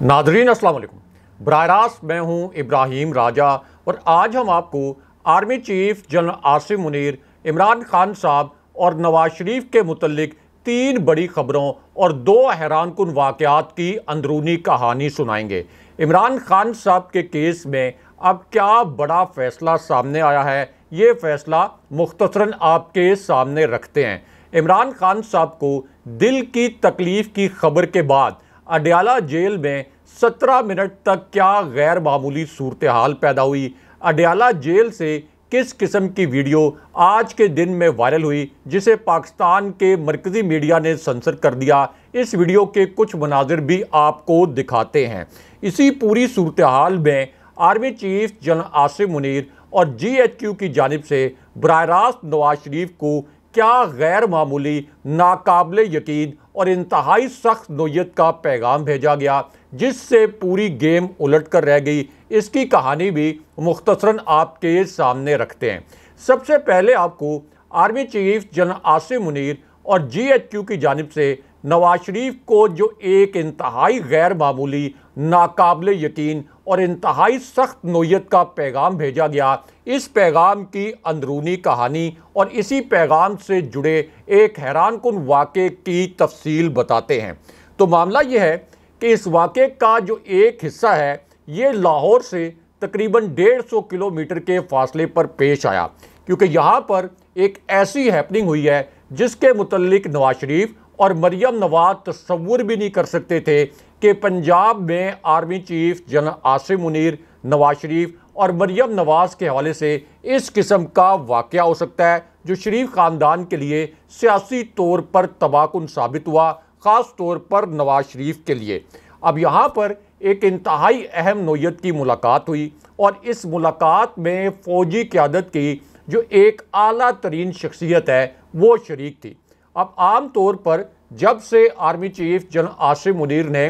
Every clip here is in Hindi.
नादरीन अस्सलाम वालेकुम। बराह रास्त मैं हूं इब्राहिम राजा और आज हम आपको army chief general Asim Munir, Imran Khan साहब और नवाज शरीफ के मुतल्लिक 3 बड़ी खबरों और 2 हैरानकुन वाक़यात की अंदरूनी कहानी सुनाएंगे। इमरान खान साहब के केस में अब क्या बड़ा फैसला सामने आया है, ये फैसला मुख्तसरन आपके सामने रखते हैं। इमरान खान साहब को दिल की तकलीफ की खबर के बाद अडयाला जेल में 17 मिनट तक क्या गैर मामूली सूरत हाल पैदा हुई। अडयाला जेल से किस किस्म की वीडियो आज के दिन में वायरल हुई जिसे पाकिस्तान के मरकजी मीडिया ने सेंसर कर दिया। इस वीडियो के कुछ मनाजिर भी आपको दिखाते हैं। इसी पूरी सूरत हाल में army chief general Asim Munir और GHQ की जानिब से बराह रास्त नवाज शरीफ को क्या गैर मामूली, नाकाबिले यकीन और इंतहाई सख्त नोयत का पैगाम भेजा गया जिससे पूरी गेम उलट कर रह गई, इसकी कहानी भी मुख्तसरन आपके सामने रखते हैं। सबसे पहले आपको army chief general Asim Munir और GHQ की जानिब से नवाज शरीफ को जो एक इंतहाई गैर मामूली, नाकाबिले यकीन और इंतहाई सख्त नोयत का पैगाम भेजा गया, इस पैगाम की अंदरूनी कहानी और इसी पैगाम से जुड़े एक हैरानकुन वाक़े की तफसील बताते हैं। तो मामला यह है कि इस वाक़े का जो एक हिस्सा है ये लाहौर से तकरीबन 150 किलोमीटर के फासले पर पेश आया, क्योंकि यहाँ पर एक ऐसी हैपनिंग हुई है जिसके मुतल्लिक नवाज शरीफ और मरियम नवाज तस्वुर भी नहीं कर सकते थे कि पंजाब में army chief general Asim Munir, Nawaz Sharif और मरियम नवाज के हवाले से इस किस्म का वाक़या हो सकता है जो शरीफ ख़ानदान के लिए सियासी तौर पर तबाहकुन साबित हुआ, ख़ास तौर पर नवाज शरीफ के लिए। अब यहाँ पर एक इंतहाई अहम नोयत की मुलाकात हुई और इस मुलाकात में फ़ौजी क़यादत की जो एक आला तरीन शख्सियत है वो शरीक थी। अब आम तौर पर जब से army chief general Asim Munir ने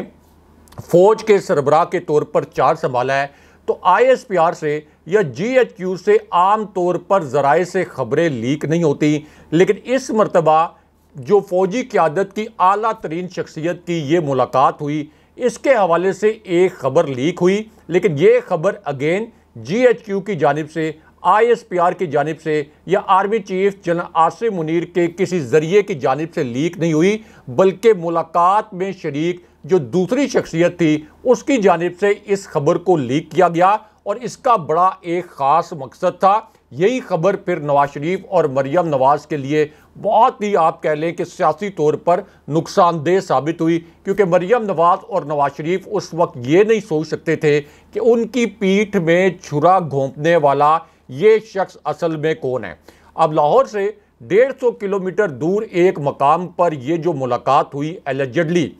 फ़ौज के सरबराह के तौर पर चार्ज संभाला है तो ISPR से या GHQ से आम तौर पर ज़राए से खबरें लीक नहीं होती, लेकिन इस मरतबा जो फ़ौजी क़यादत की आला तरीन शख्सियत की ये मुलाकात हुई, इसके हवाले से एक ख़बर लीक हुई, लेकिन ये ख़बर अगेन GHQ की जानिब से, ISPR की जानिब से या army chief general Asim Munir के किसी ज़रिए की जानिब से लीक नहीं हुई, बल्कि मुलाकात में शरीक जो दूसरी शख्सियत थी उसकी जानिब से इस खबर को लीक किया गया और इसका बड़ा एक ख़ास मकसद था। यही खबर फिर नवाज शरीफ और मरियम नवाज के लिए बहुत ही, आप कह लें कि सियासी तौर पर नुकसानदेह साबित हुई, क्योंकि मरियम नवाज और नवाज शरीफ उस वक्त ये नहीं सोच सकते थे कि उनकी पीठ में छुरा घोंपने वाला ये शख्स असल में कौन है। अब लाहौर से 150 किलोमीटर दूर एक मकाम पर यह जो मुलाकात हुई एलिजेडली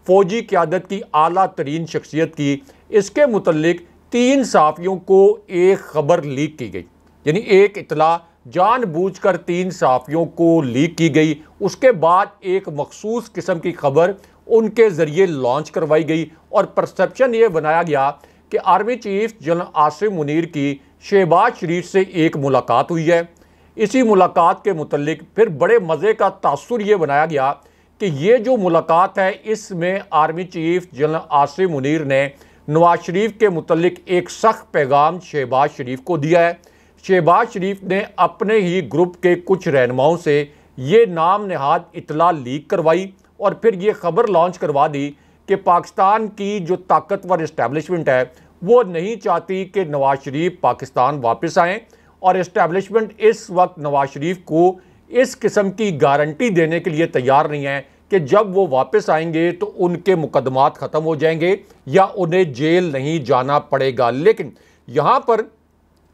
फ़ौजी क़यादत की आला तरीन शख्सियत की, इसके मुतल्लिक 3 सहाफ़ियों को एक ख़बर लीक की गई, यानी एक इतला जानबूझकर 3 सहाफ़ियों को लीक की गई। उसके बाद एक मखसूस किस्म की खबर उनके ज़रिए लॉन्च करवाई गई और परसेप्शन ये बनाया गया कि army chief general Asim Munir की शहबाज शरीफ से एक मुलाकात हुई है। इसी मुलाकात के मुतल्लिक फिर बड़े मज़े का तासुर ये बनाया गया कि ये जो मुलाकात है इसमें army chief general Asim Munir ने नवाज शरीफ के मुतल्लिक एक सख्त पैगाम शहबाज शरीफ को दिया है। शहबाज शरीफ ने अपने ही ग्रुप के कुछ रहनुमाओं से ये नाम नहाद इतला लीक करवाई और फिर ये ख़बर लॉन्च करवा दी कि पाकिस्तान की जो ताकतवर इस्टेब्लिशमेंट है वो नहीं चाहती कि नवाज शरीफ पाकिस्तान वापस आएँ और इस्टेब्लिशमेंट इस वक्त नवाज शरीफ को इस किस्म की गारंटी देने के लिए तैयार नहीं है कि जब वो वापस आएंगे तो उनके मुकदमात ख़त्म हो जाएंगे या उन्हें जेल नहीं जाना पड़ेगा। लेकिन यहाँ पर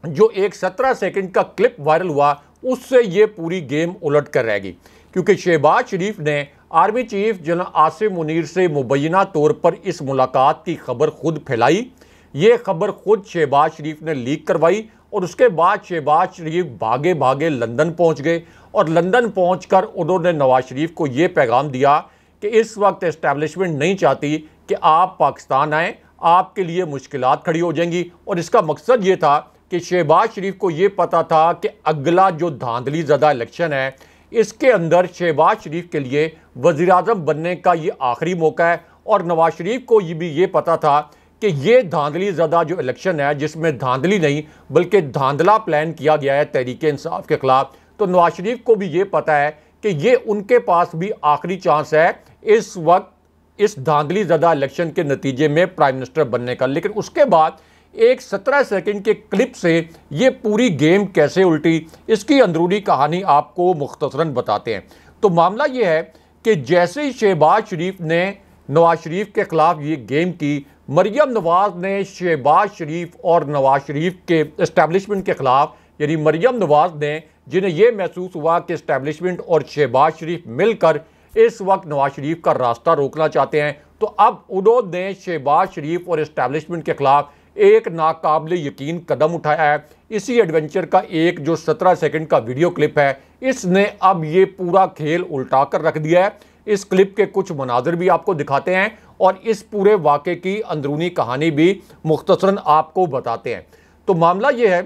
जो एक 17 सेकंड का क्लिप वायरल हुआ उससे ये पूरी गेम उलट कर रहेगी, क्योंकि शहबाज शरीफ ने army chief general Asim Munir से मुबैना तौर पर इस मुलाकात की खबर खुद फैलाई। ये खबर खुद शहबाज शरीफ ने लीक करवाई और उसके बाद शहबाज शरीफ भागे भागे लंदन पहुंच गए और लंदन पहुंचकर उन्होंने नवाज शरीफ को ये पैगाम दिया कि इस वक्त इस्टेब्लिशमेंट नहीं चाहती कि आप पाकिस्तान आएँ, आपके लिए मुश्किलात खड़ी हो जाएंगी। और इसका मकसद ये था कि शहबाज शरीफ को ये पता था कि अगला जो धांधली ज़दा इलेक्शन है इसके अंदर शहबाज शरीफ के लिए वज़ीर आज़म बनने का ये आखिरी मौका है और नवाज शरीफ को ये भी ये पता था कि ये धांधली ज़्यादा जो इलेक्शन है, जिसमें धांधली नहीं बल्कि धांधला प्लान किया गया है तहरीक इंसाफ के खिलाफ, तो नवाज शरीफ को भी ये पता है कि ये उनके पास भी आखिरी चांस है इस वक्त इस धांधली ज़्यादा इलेक्शन के नतीजे में प्राइम मिनिस्टर बनने का। लेकिन उसके बाद एक 17 सेकंड के क्लिप से ये पूरी गेम कैसे उल्टी, इसकी अंदरूनी कहानी आपको मुख्तसरन बताते हैं। तो मामला ये है कि जैसे ही शहबाज शरीफ ने नवाज शरीफ के खिलाफ ये गेम की, मरियम नवाज ने शहबाज शरीफ और नवाज शरीफ के इस्टेब्लिशमेंट के खिलाफ, यानी मरियम नवाज ने, जिन्हें यह महसूस हुआ कि इस्टेब्लिशमेंट और शहबाज शरीफ मिलकर इस वक्त नवाज शरीफ का रास्ता रोकना चाहते हैं, तो अब उन्होंने शहबाज शरीफ और इस्टेब्लिशमेंट के खिलाफ एक नाकाबिले यकीन कदम उठाया है। इसी एडवेंचर का एक जो 17 सेकंड का वीडियो क्लिप है, इसने अब ये पूरा खेल उल्टा कर रख दिया है। इस क्लिप के कुछ मनाजिर भी आपको दिखाते हैं और इस पूरे वाक़े की अंदरूनी कहानी भी मुख्तसरन आपको बताते हैं। तो मामला ये है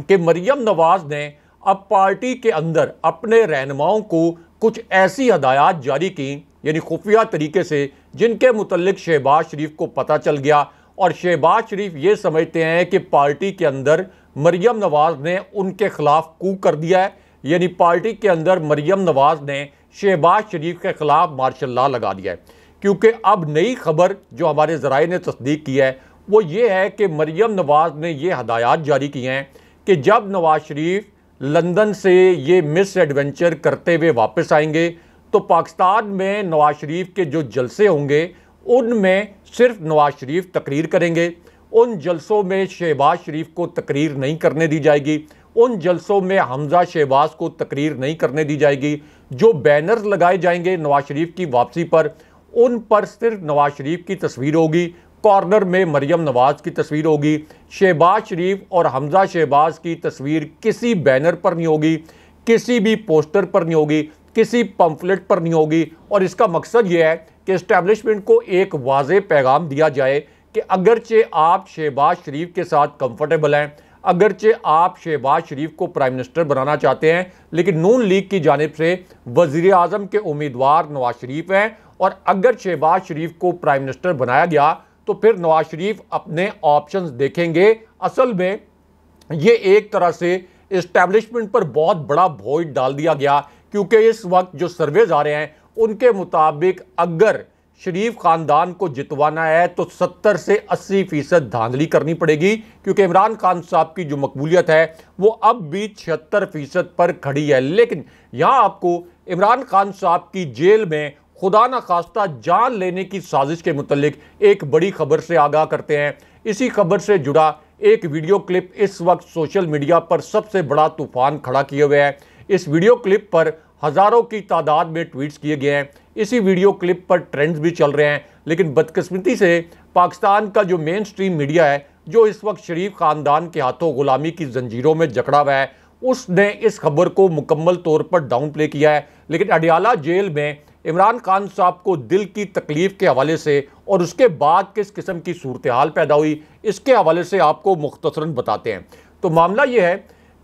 कि मरियम नवाज ने अब पार्टी के अंदर अपने रहनुमाओं को कुछ ऐसी हदायत जारी की, यानी खुफिया तरीके से, जिनके मुतल्लिक शहबाज शरीफ को पता चल गया और शहबाज शरीफ ये समझते हैं कि पार्टी के अंदर मरियम नवाज ने उनके खिलाफ कू कर दिया है, यानी पार्टी के अंदर मरियम नवाज ने शहबाज शरीफ के खिलाफ मार्शल लॉ लगा दिया है। क्योंकि अब नई खबर जो हमारे ज़राए ने तस्दीक की है वो ये है कि मरियम नवाज ने ये हदायत जारी की हैं कि जब नवाज शरीफ लंदन से ये मिस एडवेंचर करते हुए वापस आएंगे तो पाकिस्तान में नवाज शरीफ के जो जलसे होंगे उनमें सिर्फ नवाज शरीफ तकरीर करेंगे। उन जलसों में शहबाज शरीफ को तकरीर नहीं करने दी जाएगी। उन जलसों में हमजा शहबाज को तकरीर नहीं करने दी जाएगी। जो बैनर्स लगाए जाएंगे नवाज शरीफ की वापसी पर, उन पर सिर्फ नवाज शरीफ की तस्वीर होगी। कॉर्नर में मरियम नवाज की तस्वीर होगी। शहबाज शरीफ और हमजा शहबाज की तस्वीर किसी बैनर पर नहीं होगी, किसी भी पोस्टर पर नहीं होगी, किसी पंफलेट पर नहीं होगी। और इसका मकसद यह है कि इस्टेब्लिशमेंट को एक वाज़ेह पैगाम दिया जाए कि अगरचे आप शहबाज शरीफ के साथ कंफर्टेबल हैं, अगरचे आप शहबाज शरीफ को प्राइम मिनिस्टर बनाना चाहते हैं, लेकिन नून लीग की जानिब से वज़ीर आज़म के उम्मीदवार नवाज शरीफ हैं, और अगर शहबाज शरीफ को प्राइम मिनिस्टर बनाया गया तो फिर नवाज शरीफ अपने ऑप्शंस देखेंगे। असल में ये एक तरह से इस्टेब्लिशमेंट पर बहुत बड़ा बोझ डाल दिया गया, क्योंकि इस वक्त जो सर्वेज आ रहे हैं उनके मुताबिक अगर शरीफ खानदान को जितवाना है तो 70 से 80% धांधली करनी पड़ेगी, क्योंकि इमरान खान साहब की जो मकबूलियत है वो अब भी 76% पर खड़ी है। लेकिन यहाँ आपको इमरान खान साहब की जेल में खुदा न खास्ता जान लेने की साजिश के मुतल्लिक एक बड़ी खबर से आगाह करते हैं। इसी खबर से जुड़ा एक वीडियो क्लिप इस वक्त सोशल मीडिया पर सबसे बड़ा तूफान खड़ा किए हुए है। इस वीडियो क्लिप पर हज़ारों की तादाद में ट्वीट्स किए गए हैं। इसी वीडियो क्लिप पर ट्रेंड्स भी चल रहे हैं। लेकिन बदकिस्मती से पाकिस्तान का जो मेन स्ट्रीम मीडिया है, जो इस वक्त शरीफ ख़ानदान के हाथों गुलामी की जंजीरों में जकड़ा हुआ है, उसने इस खबर को मुकम्मल तौर पर डाउन प्ले किया है। लेकिन अडियाला जेल में इमरान खान साहब को दिल की तकलीफ़ के हवाले से और उसके बाद किस किस्म की सूरत हाल पैदा हुई, इसके हवाले से आपको मुख्तसरन बताते हैं। तो मामला ये है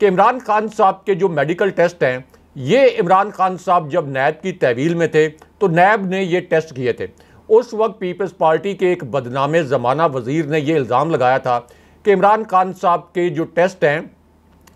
कि इमरान खान साहब के जो मेडिकल टेस्ट हैं, ये इमरान खान साहब जब नैब की तहवील में थे तो नैब ने ये टेस्ट किए थे। उस वक्त पीपल्स पार्टी के एक बदनामे ज़माना वज़ीर ने यह इल्ज़ाम लगाया था कि इमरान खान साहब के जो टेस्ट हैं,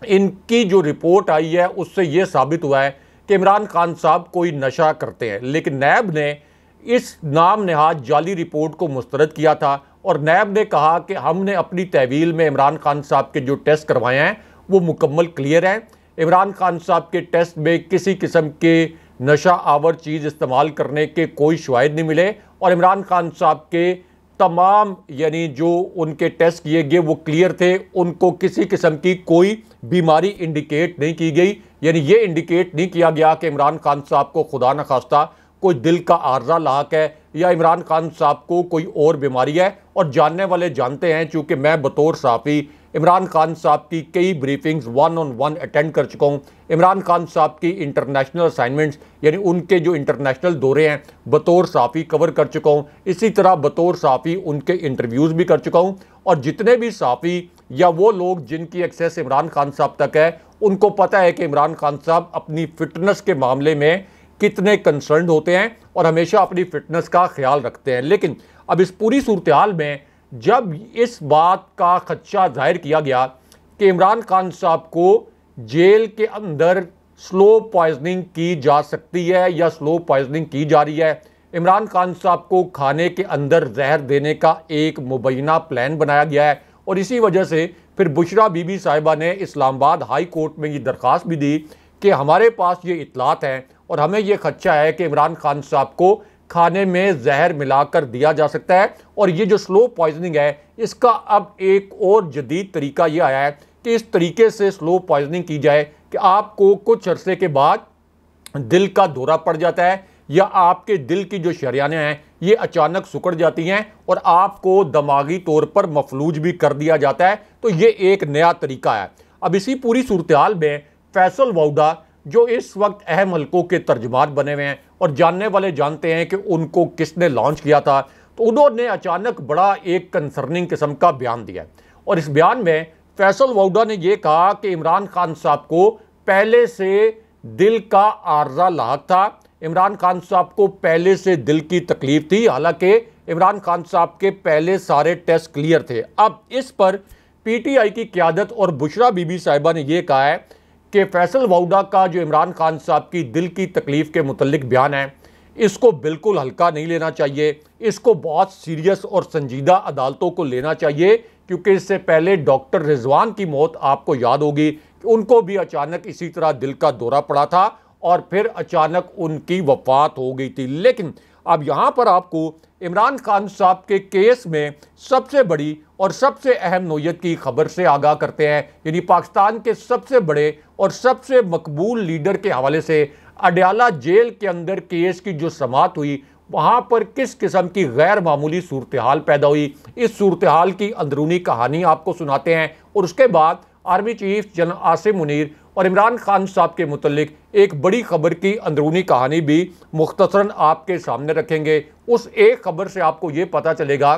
इनकी जो रिपोर्ट आई है उससे ये साबित हुआ है कि इमरान खान साहब कोई नशा करते हैं। लेकिन नैब ने इस नाम नहाद जाली रिपोर्ट को मुस्तरद किया था और नैब ने कहा कि हमने अपनी तहवील में इमरान खान साहब के जो टेस्ट करवाए हैं वो मुकम्मल क्लियर हैं। इमरान खान साहब के टेस्ट में किसी किस्म के नशा आवर चीज़ इस्तेमाल करने के कोई शवाहिद नहीं मिले और इमरान खान साहब के तमाम यानी जो उनके टेस्ट किए गए वो क्लियर थे। उनको किसी किस्म की कोई बीमारी इंडिकेट नहीं की गई, यानी ये इंडिकेट नहीं किया गया कि इमरान खान साहब को खुदा न खास्ता कोई दिल का आर्जा लाक है या इमरान खान साहब को कोई और बीमारी है। और जानने वाले जानते हैं, चूँकि मैं बतौर सहाफ़ी इमरान खान साहब की कई ब्रीफिंग्स 1-on-1 अटेंड कर चुका हूँ। इमरान खान साहब की इंटरनेशनल असाइनमेंट्स यानी उनके जो इंटरनेशनल दौरे हैं बतौर सहाफ़ी कवर कर चुका हूँ। इसी तरह बतौर सहाफ़ी उनके इंटरव्यूज़ भी कर चुका हूँ। और जितने भी सहाफ़ी या वो लोग जिनकी एक्सेस इमरान खान साहब तक है, उनको पता है कि इमरान खान साहब अपनी फ़िटनेस के मामले में कितने कंसर्न होते हैं और हमेशा अपनी फिटनेस का ख्याल रखते हैं। लेकिन अब इस पूरी सूरत हाल में जब इस बात का खदशा जाहिर किया गया कि इमरान खान साहब को जेल के अंदर स्लो पॉइजनिंग की जा सकती है या स्लो पॉइजनिंग की जा रही है, इमरान खान साहब को खाने के अंदर जहर देने का एक मुबैना प्लान बनाया गया है और इसी वजह से फिर बुशरा बीबी साहिबा ने इस्लामाबाद हाई कोर्ट में ये दरख्वास्त भी दी कि हमारे पास ये इतलात हैं और हमें ये खदशा है कि इमरान खान साहब को खाने में जहर मिलाकर दिया जा सकता है। और ये जो स्लो पॉइजनिंग है इसका अब एक और जदीद तरीका ये आया है कि इस तरीके से स्लो पॉइजनिंग की जाए कि आपको कुछ अरसे के बाद दिल का दौरा पड़ जाता है या आपके दिल की जो शरियानें हैं ये अचानक सिकुड़ जाती हैं और आपको दिमागी तौर पर मफलूज भी कर दिया जाता है। तो ये एक नया तरीका है। अब इसी पूरी सूरत हाल में फैसल वाउदा जो इस वक्त अहम हलकों के तर्जुमान बने हुए हैं और जानने वाले जानते हैं कि उनको किसने लॉन्च किया था, तो उन्होंने अचानक बड़ा एक कंसर्निंग किस्म का बयान दिया और इस बयान में फैसल वाउदा ने यह कहा कि इमरान खान साहब को पहले से दिल का आर्जा लाहक था, इमरान खान साहब को पहले से दिल की तकलीफ थी, हालांकि इमरान खान साहब के पहले सारे टेस्ट क्लियर थे। अब इस पर पीटीआई की क़यादत और बुशरा बीबी साहिबा ने यह कहा है कि फैसल वाउदा का जो इमरान खान साहब की दिल की तकलीफ के मुतल्लिक बयान है इसको बिल्कुल हल्का नहीं लेना चाहिए, इसको बहुत सीरियस और संजीदा अदालतों को लेना चाहिए, क्योंकि इससे पहले डॉक्टर रिजवान की मौत आपको याद होगी कि उनको भी अचानक इसी तरह दिल का दौरा पड़ा था और फिर अचानक उनकी वफात हो गई थी। लेकिन अब यहाँ पर आपको इमरान खान साहब के केस में सबसे बड़ी और सबसे अहम नोयत की खबर से आगाह करते हैं, यानी पाकिस्तान के सबसे बड़े और सबसे मकबूल लीडर के हवाले से अडयाला जेल के अंदर केस की जो समाअत हुई वहाँ पर किस किस्म की गैर मामूली सूरत हाल पैदा हुई। इस सूरत हाल की अंदरूनी कहानी आपको सुनाते हैं और उसके बाद army chief general Asim Munir और इमरान खान साहब के मुतल्लिक एक बड़ी खबर की अंदरूनी कहानी भी मुख्तसरन आपके सामने रखेंगे। उस एक खबर से आपको ये पता चलेगा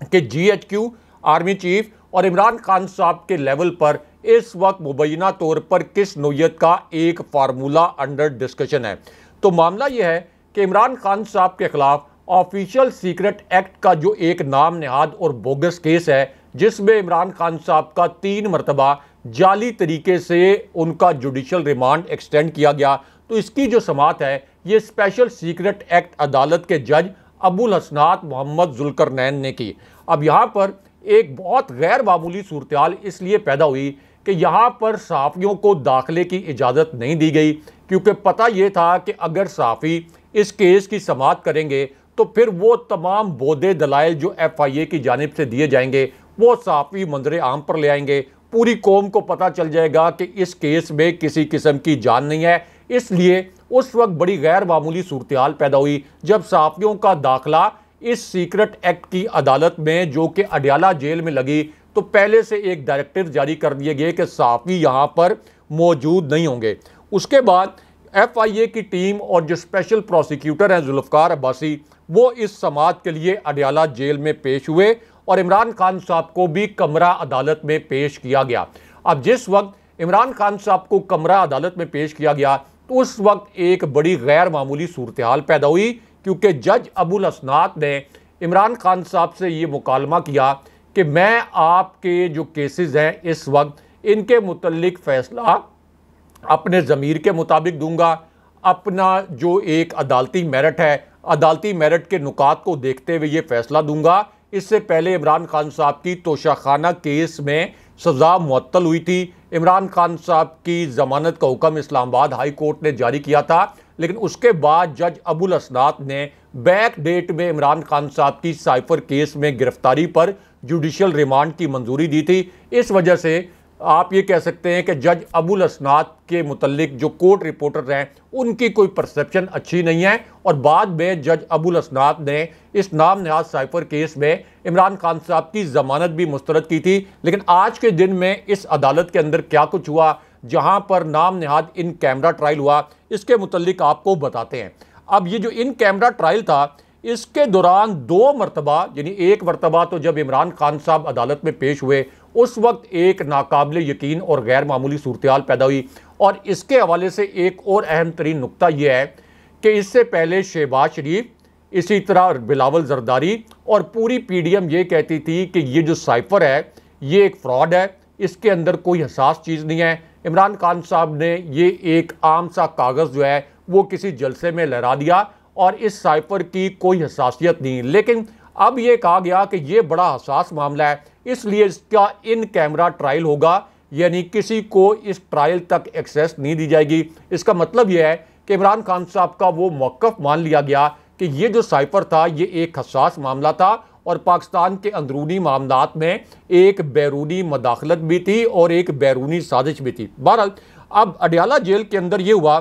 कि GHQ, आर्मी चीफ और इमरान खान साहब के लेवल पर इस वक्त मुबैना तौर पर किस नोयत का एक फार्मूला अंडर डिस्कशन है। तो मामला यह है कि इमरान खान साहब के खिलाफ ऑफिशियल सीक्रेट एक्ट का जो एक नाम नेहाद और बोगस केस है, जिसमें इमरान खान साहब का 3 मरतबा जाली तरीके से उनका जुडिशल रिमांड एक्सटेंड किया गया, तो इसकी जो समाअत है ये स्पेशल सीक्रेट एक्ट अदालत के जज अबुल हसनात मोहम्मद जुल्करनैन ने की। अब यहाँ पर एक बहुत गैर मामूली सूरत हाल इसलिए पैदा हुई कि यहाँ पर सहाफ़ियों को दाखिले की इजाज़त नहीं दी गई, क्योंकि पता ये था कि अगर सहाफ़ी इस केस की समाअत करेंगे तो फिर वो तमाम बोदे दलाइल जो FIA की जानिब से दिए जाएंगे वो सहाफ़ी मंजर आम पर ले आएंगे, पूरी कौम को पता चल जाएगा कि इस केस में किसी किस्म की जान नहीं है। इसलिए उस वक्त बड़ी गैर मामूली सूरत हाल पैदा हुई जब सहाफ़ियों का दाखिला इस सीक्रेट एक्ट की अदालत में जो कि अडयाला जेल में लगी, तो पहले से एक डायरेक्टिव जारी कर दिए गए कि सहाफ़ी यहाँ पर मौजूद नहीं होंगे। उसके बाद FIA की टीम और जो स्पेशल प्रोसिक्यूटर हैं जुल्फ़िकार अब्बासी, वो इस समाअत के लिए अडयाला जेल में पेश हुए और इमरान खान साहब को भी कमरा अदालत में पेश किया गया। अब जिस वक्त इमरान खान साहब को कमरा अदालत में पेश किया गया तो उस वक्त एक बड़ी गैर मामूली सूरत हाल पैदा हुई, क्योंकि जज अबुल हसनात ने इमरान खान साहब से ये मुकालमा किया कि मैं आपके जो केसेस हैं इस वक्त इनके मुतल्लिक फ़ैसला अपने ज़मीर के मुताबिक दूंगा, अपना जो एक अदालती मेरिट है, अदालती मेरिट के नुकात को देखते हुए ये फ़ैसला दूंगा। इससे पहले इमरान खान साहब की तोशाखाना केस में सज़ा मुअत्तल हुई थी। इमरान खान साहब की ज़मानत का हुक्म इस्लामाबाद हाई कोर्ट ने जारी किया था, लेकिन उसके बाद जज अबुल हसनात ने बैक डेट में इमरान खान साहब की साइफर केस में गिरफ्तारी पर जुडिशल रिमांड की मंजूरी दी थी। इस वजह से आप ये कह सकते हैं कि जज अबुल हसनात के मुतल्लिक जो कोर्ट रिपोर्टर हैं उनकी कोई परसेप्शन अच्छी नहीं है और बाद में जज अबुल हसनात ने इस नाम नहाज साइफर केस में इमरान खान साहब की ज़मानत भी मुस्तरद की थी। लेकिन आज के दिन में इस अदालत के अंदर क्या कुछ हुआ, जहां पर नाम नहाद इन कैमरा ट्रायल हुआ, इसके मुतल्लिक आपको बताते हैं। अब ये जो इन कैमरा ट्रायल था इसके दौरान 2 मरतबा, यानी एक मरतबा तो जब इमरान खान साहब अदालत में पेश हुए उस वक्त एक नाकाबिल यकीन और गैर मामूली सूरत हाल पैदा हुई। और इसके हवाले से एक और अहम तरीन नुक्ता यह है कि इससे पहले शहबाज शरीफ, इसी तरह बिलावल जरदारी और पूरी पीडीएम ये कहती थी कि ये जो साइफर है ये एक फ्रॉड है, इसके अंदर कोई हसास चीज़ नहीं है। इमरान खान साहब ने ये एक आम सा कागज़ जो है वो किसी जलसे में लहरा दिया और इस साइफर की कोई हसासियत नहीं। लेकिन अब ये कहा गया कि ये बड़ा हसास मामला है, इसलिए इसका इन कैमरा ट्रायल होगा, यानी किसी को इस ट्रायल तक एक्सेस नहीं दी जाएगी। इसका मतलब यह है कि इमरान खान साहब का वो मौक़िफ़ मान लिया गया कि ये जो साइफर था ये एक हसास मामला था और पाकिस्तान के अंदरूनी मामलात में एक बैरूनी मदाखलत भी थी और एक बैरूनी साजिश भी थी। बहरहाल अब अडयाला जेल के अंदर ये हुआ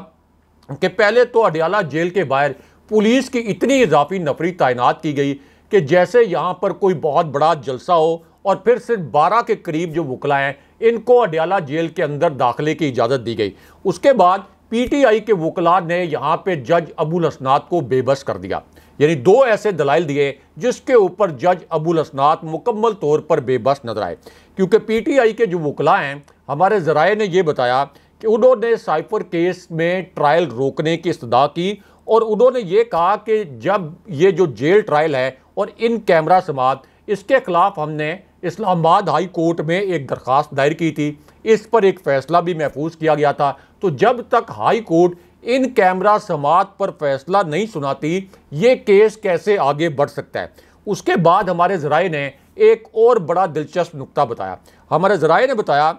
कि पहले तो अडयाला जेल के बाहर पुलिस की इतनी इजाफी नफरी तैनात की गई कि जैसे यहाँ पर कोई बहुत बड़ा जलसा हो, और फिर सिर्फ 12 के करीब जो वकला हैं इनको अडयाला जेल के अंदर दाखिले की इजाज़त दी गई। उसके बाद पीटीआई के वकला ने यहाँ पे जज अबुल हसनात को बेबस कर दिया, यानी दो ऐसे दलाइल दिए जिसके ऊपर जज अबुल हसनात मुकम्मल तौर पर बेबस नजर आए। क्योंकि पीटीआई के जो वकला हैं, हमारे ज़राए ने यह बताया कि उन्होंने साइफर केस में ट्रायल रोकने की इस्तदा की और उन्होंने ये कहा कि जब ये जो जेल ट्रायल है और इन कैमरा समात, इसके खिलाफ हमने इस्लामाबाद हाई कोर्ट में एक दरख्वास्त दायर की थी, इस पर एक फ़ैसला भी महफूज किया गया था। तो जब तक हाई कोर्ट इन कैमरा समात पर फैसला नहीं सुनाती ये केस कैसे आगे बढ़ सकता है। उसके बाद हमारे ज़राए ने एक और बड़ा दिलचस्प नुक्ता बताया। हमारे ज़राए ने बताया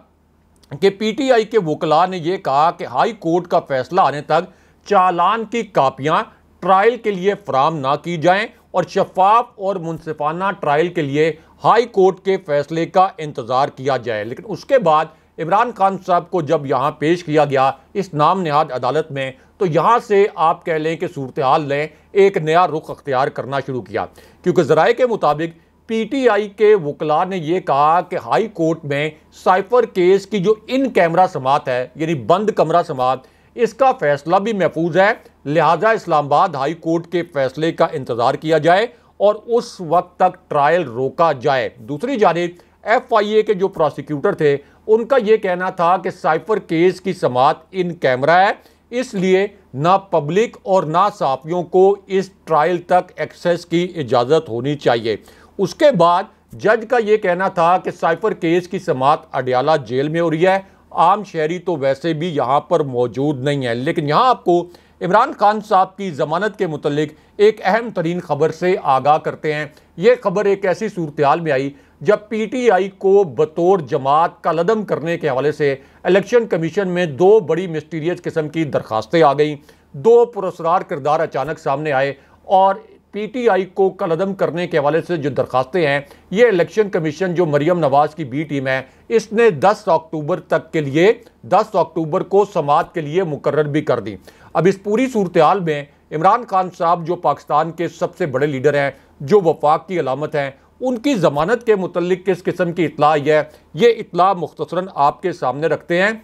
कि पीटीआई के वकला ने यह कहा कि हाई कोर्ट का फैसला आने तक चालान की कापियां ट्रायल के लिए फराम ना की जाएं और शफाफ और मुनसिफाना ट्रायल के लिए हाई कोर्ट के फैसले का इंतज़ार किया जाए। लेकिन उसके बाद इमरान खान साहब को जब यहाँ पेश किया गया इस नाम नहाद अदालत में, तो यहाँ से आप कह लें कि सूरत हाल ने एक नया रुख अख्तियार करना शुरू किया। क्योंकि ज़राए के मुताबिक पीटीआई के वकला ने यह कहा कि हाई कोर्ट में साइफर केस की जो इन कैमरा समात है, यानी बंद कमरा समात, इसका फैसला भी महफूज है, लिहाजा इस्लामाबाद हाई कोर्ट के फैसले का इंतज़ार किया जाए और उस वक्त तक ट्रायल रोका जाए। दूसरी जानिब FIA के जो प्रोसिक्यूटर थे उनका यह कहना था कि साइफर केस की समात इन कैमरा है, इसलिए ना पब्लिक और ना सहाफ़ियों को इस ट्रायल तक एक्सेस की इजाज़त होनी चाहिए। उसके बाद जज का यह कहना था कि साइफर केस की समात अडयाला जेल में हो रही है, आम शहरी तो वैसे भी यहाँ पर मौजूद नहीं है। लेकिन यहाँ आपको इमरान खान साहब की ज़मानत के मुतल्लिक एक अहम तरीन खबर से आगाह करते हैं। ये खबर एक ऐसी सूरत हाल में आई जब पीटीआई को बतौर जमात का लदम करने के हवाले से इलेक्शन कमीशन में दो बड़ी मिस्टीरियस किस्म की दरखास्तें आ गई। दो पुरस्कार किरदार अचानक सामने आए और पीटीआई को कलदम करने के हवाले से जो दरखास्तें हैं, ये इलेक्शन कमीशन जो मरियम नवाज की बी टीम है इसने 10 अक्टूबर तक के लिए 10 अक्टूबर को समात के लिए मुकर्रर भी कर दी। अब इस पूरी सूरत हाल में इमरान खान साहब जो पाकिस्तान के सबसे बड़े लीडर हैं, जो वफाक की अलामत हैं, उनकी ज़मानत के मुतल्लिक किस किस्म की इतला आई है, ये इतला मुख्तसरन आपके सामने रखते हैं।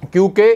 क्योंकि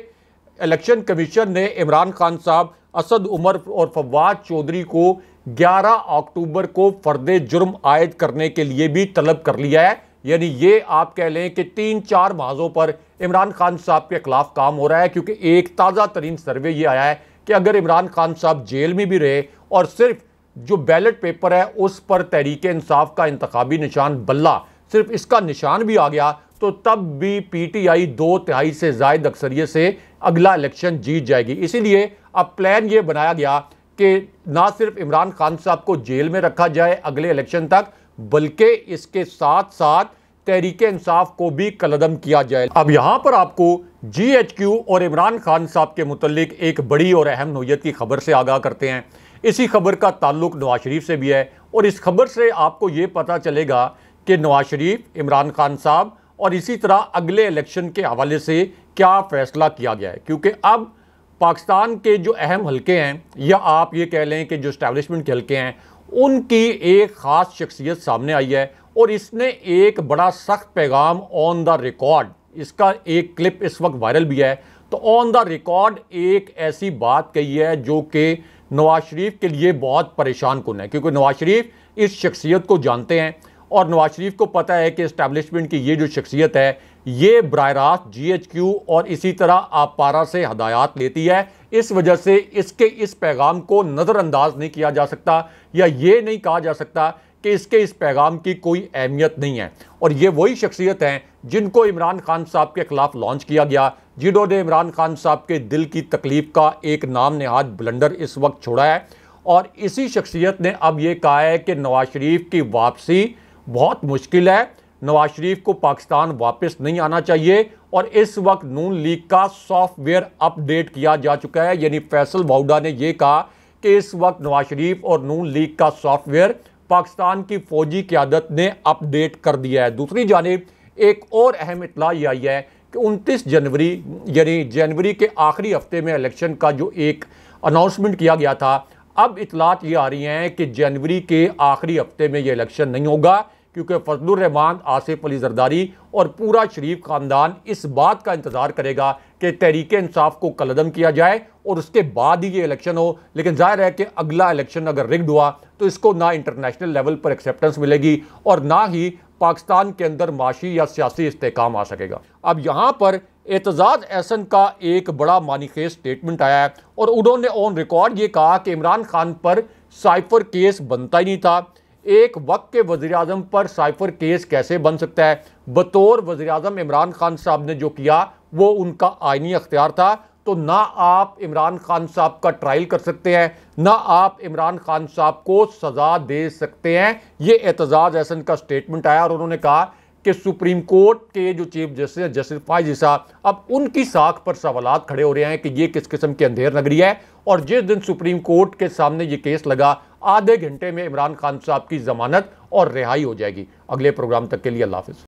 इलेक्शन कमीशन ने इमरान खान साहब, असद उमर और फवाद चौधरी को 11 अक्टूबर को फर्दे जुर्म आयद करने के लिए भी तलब कर लिया है। यानी ये आप कह लें कि 3-4 महाजों पर इमरान खान साहब के खिलाफ काम हो रहा है। क्योंकि एक ताज़ा तरीन सर्वे ये आया है कि अगर इमरान खान साहब जेल में भी रहे और सिर्फ जो बैलेट पेपर है उस पर तहरीक इंसाफ का इंतखाबी निशान बल्ला, सिर्फ इसका निशान भी आ गया, तो तब भी पीटीआई 2/3 से ज़ायद अक्सरियत से अगला इलेक्शन जीत जाएगी। इसीलिए अब प्लान ये बनाया गया कि ना सिर्फ इमरान खान साहब को जेल में रखा जाए अगले इलेक्शन तक, बल्कि इसके साथ साथ तहरीक इंसाफ को भी कलदम किया जाए। अब यहाँ पर आपको GHQ और इमरान खान साहब के मुतल्लिक एक बड़ी और अहम नोयत की खबर से आगाह करते हैं। इसी खबर का ताल्लुक नवाज शरीफ से भी है और इस खबर से आपको ये पता चलेगा कि नवाज शरीफ, इमरान खान साहब और इसी तरह अगले इलेक्शन के हवाले से क्या फ़ैसला किया गया है। क्योंकि अब पाकिस्तान के जो अहम हलके हैं, या आप ये कह लें कि जो इस्टेब्लिशमेंट के हलके हैं, उनकी एक ख़ास शख्सियत सामने आई है और इसने एक बड़ा सख्त पैगाम ऑन द रिकॉर्ड, इसका एक क्लिप इस वक्त वायरल भी है, तो ऑन द रिकॉर्ड एक ऐसी बात कही है जो कि नवाज शरीफ के लिए बहुत परेशान कुन है। क्योंकि नवाज शरीफ इस शख्सियत को जानते हैं और नवाज शरीफ को पता है कि इस्टेब्लिशमेंट की ये जो शख्सियत है ये बराह रास्त GHQ और इसी तरह आपारा से हदायत लेती है। इस वजह से इसके इस पैगाम को नज़रअंदाज नहीं किया जा सकता या ये नहीं कहा जा सकता कि इसके इस पैगाम की कोई अहमियत नहीं है। और ये वही शख्सियत हैं जिनको इमरान खान साहब के खिलाफ लॉन्च किया गया, जिन्होंने इमरान खान साहब के दिल की तकलीफ का एक नाम नेहाद ब्लंडर इस वक्त छोड़ा है। और इसी शख्सियत ने अब ये कहा है कि नवाज शरीफ की वापसी बहुत मुश्किल है, नवाज शरीफ को पाकिस्तान वापस नहीं आना चाहिए। और इस वक्त नून लीग का सॉफ्टवेयर अपडेट किया जा चुका है, यानी फैसल वाउडा ने यह कहा कि इस वक्त नवाज शरीफ और नून लीग का सॉफ्टवेयर पाकिस्तान की फौजी क़यादत ने अपडेट कर दिया है। दूसरी जानिब एक और अहम इत्तला यह आई है कि 29 जनवरी यानी जनवरी के आखिरी हफ्ते में इलेक्शन का जो एक अनाउंसमेंट किया गया था, अब इतलात ये आ रही हैं कि जनवरी के आखिरी हफ्ते में ये इलेक्शन नहीं होगा, क्योंकि फजलुर रहमान, आसिफ अली जरदारी और पूरा शरीफ खानदान इस बात का इंतज़ार करेगा कि तहरीक इंसाफ को कलअदम किया जाए और उसके बाद ही ये इलेक्शन हो। लेकिन जाहिर है कि अगला इलेक्शन अगर रिग्ड हुआ तो इसको ना इंटरनेशनल लेवल पर एक्सेप्टेंस मिलेगी और ना ही पाकिस्तान के अंदर माशी या सियासी इस्तेहकाम आ सकेगा। अब यहाँ पर एतजाज़ एहसन का एक बड़ा मानीखेज स्टेटमेंट आया है और उन्होंने ऑन रिकॉर्ड ये कहा कि इमरान खान पर साइफर केस बनता ही नहीं था। एक वक्त के वज़ीर आज़म पर साइफर केस कैसे बन सकता है? बतौर वज़ीर आज़म इमरान खान साहब ने जो किया वो उनका आइनी अख्तियार था। तो ना आप इमरान खान साहब का ट्रायल कर सकते हैं, ना आप इमरान खान साहब को सज़ा दे सकते हैं। ये एतजाज़ एहसन का स्टेटमेंट आया और उन्होंने कहा कि सुप्रीम कोर्ट के जो चीफ जस्टिस जस्टिस फायज़ ईसा, अब उनकी साख पर सवालात खड़े हो रहे हैं कि ये किस किस्म की अंधेर नगरी है। और जिस दिन सुप्रीम कोर्ट के सामने ये केस लगा, आधे घंटे में इमरान खान साहब की जमानत और रिहाई हो जाएगी। अगले प्रोग्राम तक के लिए अल्लाह हाफ़िज़।